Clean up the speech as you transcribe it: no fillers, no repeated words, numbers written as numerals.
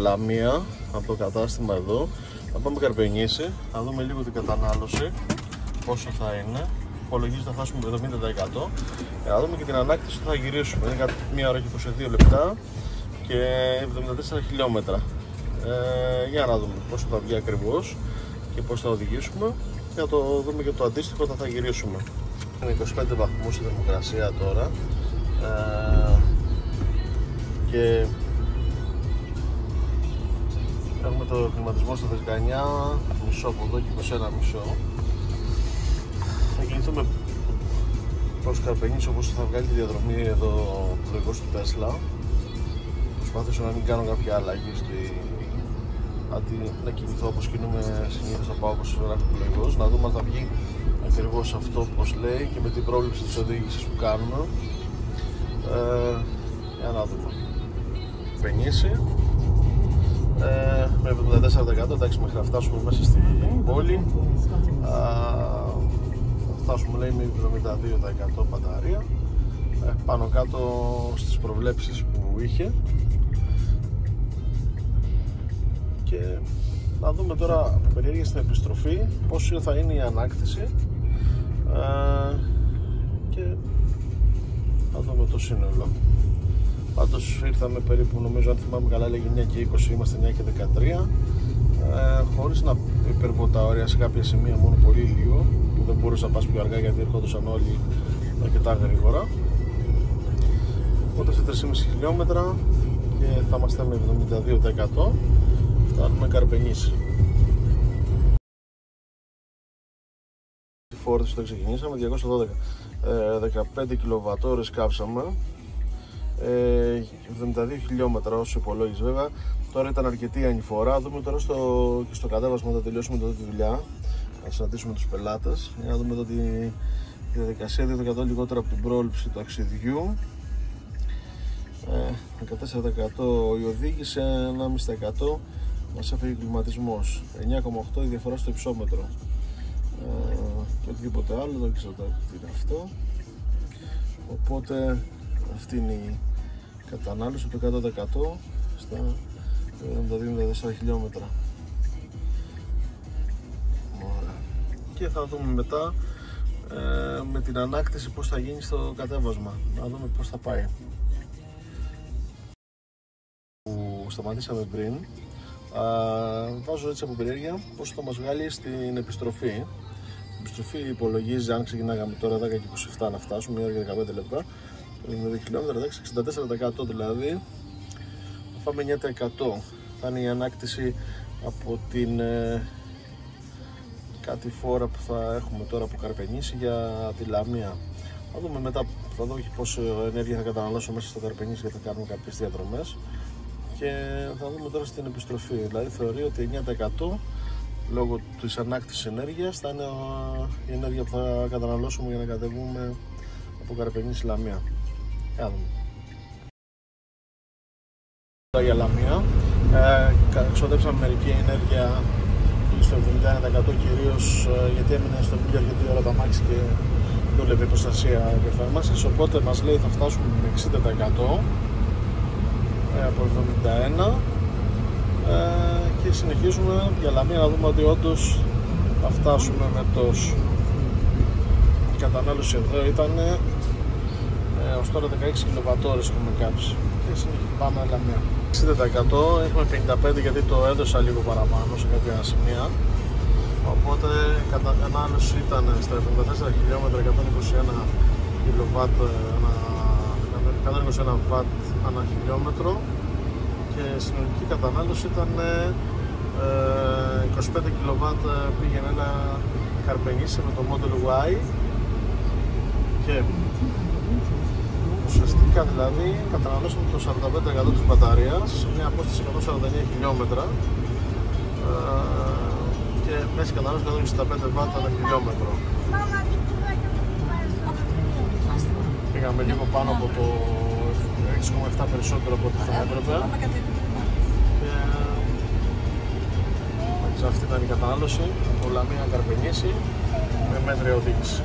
Λαμία από το κατάστημα εδώ. Θα πάμε Καρπενήσι, θα δούμε λίγο την κατανάλωση, πόσο θα είναι. Υπολογίζεται θα φτάσουμε το 70%. Θα δούμε και την ανάκτηση που θα γυρίσουμε. Είναι 1 ώρα και 22 λεπτά και 74 χιλιόμετρα. Για να δούμε πόσο θα βγει ακριβώς και πώς θα οδηγήσουμε. Και θα το δούμε και το αντίστοιχο όταν θα γυρίσουμε. Είναι 25 βαθμούς η θερμοκρασία τώρα. Και έχουμε το κλιματισμό στο 19, μισό από εδώ και 21 μισό. Θα κινηθούμε προς Καρπενήσι, όπως θα βγάλει τη διαδρομή εδώ του δικό του Τέσλα. Προσπάθησα να μην κάνω κάποια αλλαγή αντί να κινηθώ όπως κινούμε συνήθως, να πάω όπως γράφει ο πλοηγός. Να δούμε αν θα βγει ακριβώς αυτό πως λέει και με την πρόβλεψη της οδήγησης που κάνουμε. Για να δούμε. Καρπενήσι με 74%, εντάξει, μέχρι να φτάσουμε μέσα στην πόλη θα φτάσουμε, λέει, με 72% μπαταρία, πάνω κάτω στις προβλέψεις που είχε. Και να δούμε τώρα περίεργα στην επιστροφή πόσο θα είναι η ανάκτηση και να δούμε το σύνολο. Πάντως ήρθαμε περίπου, νομίζω, αν θυμάμαι καλά, λέγει 9 και 20, είμαστε 9 και 13, χωρίς να υπερβώ τα όρια σε κάποια σημεία, μόνο πολύ λίγο, που δεν μπορούσα να πας πιο αργά γιατί ερχόντουσαν όλοι αρκετά γρήγορα. Οπότε σε 3,5 χιλιόμετρα και θα είμαστε με 72%, φτάνουμε Καρπενήσι. Τη φόρτιση το ξεκινήσαμε, 212, 15 κιλοβατόρες κάψαμε. 72 χιλιόμετρα όσο υπολόγιζε βέβαια. Τώρα ήταν αρκετή ανηφορά. Δούμε τώρα και στο κατέβασμα, θα τελειώσουμε εδώ τη δουλειά, να συναντήσουμε τους πελάτες για να δούμε εδώ τη διαδικασία. 2% λιγότερο από την πρόληψη του αξιδιού, 14% η οδήγηση, 1,5% μας έφεγε κλιματισμός, 9,8% η διαφορά στο υψόμετρο και οτιδήποτε άλλο, δεν ξέρω τι είναι αυτό. Οπότε αυτή είναι η κατανάλωση του 100% στα 72-74 χιλιόμετρα. Ωραία. Και θα δούμε μετά με την ανάκτηση πώς θα γίνει στο κατέβασμα. Να δούμε πώς θα πάει. Που σταματήσαμε πριν, βάζω έτσι από περιέργεια πώς θα μας βγάλει στην επιστροφή. Η επιστροφή υπολογίζει, αν ξεκινάγαμε τώρα 10 και 27 να φτάσουμε, 1 ώρα και 15 λεπτά, με 2 χιλιόμετρα, 64% δηλαδή, θα πάμε 9%. Θα είναι η ανάκτηση από την κάτι φόρα που θα έχουμε τώρα από Καρπενήσι για τη Λαμία. Θα δούμε μετά, θα δω και πόσο ενέργεια θα καταναλώσω μέσα στο Καρπενήσι, γιατί θα κάνουμε κάποιες διαδρομές. Και θα δούμε τώρα στην επιστροφή, δηλαδή θεωρεί ότι 9% λόγω της ανάκτησης ενέργειας θα είναι η ενέργεια που θα καταναλώσουμε για να κατεβούμε από Καρπενήσι Λαμία. Για Λαμία ξοδέψαμε μερική ενέργεια στο 71%, κυρίως γιατί έμεινε στο μίλιο αρκετή ώρα τα μάξι και δούλευε η προστασία υπερθέρμανσης, οπότε μας λέει θα φτάσουμε με 60% από 71% και συνεχίζουμε για Λαμία να δούμε ότι όντως θα φτάσουμε με τόσο. Η κατανάλωση εδώ ήταν ως τώρα 16 κιλοβατόρες έχουμε κάψει και συνεχίζουμε, πάμε Λαμία. 60%, έχουμε 55% γιατί το έδωσα λίγο παραπάνω σε κάποια σημεία, οπότε η κατανάλωση ήταν στα 74 χιλιόμετρα 121 κιλοβάτ ανά χιλιόμετρο και συνολική κατανάλωση ήταν 25 κιλοβάτ πήγαινε ένα Καρπενήσι με το Model Y και ουσιαστικά δηλαδή καταναλώσαμε το 45% της μπαταρίας σε μια απόσταση 149 χιλιόμετρα και μέση κατανάλωση 165 βάτ ανά χιλιόμετρο. Πήγαμε λίγο πάνω από το 6,7 περισσότερο από ό,τι θα έπρεπε και αυτή ήταν η κατανάλωση από Λαμία Καρπενήσι με μέτρια οδήγηση.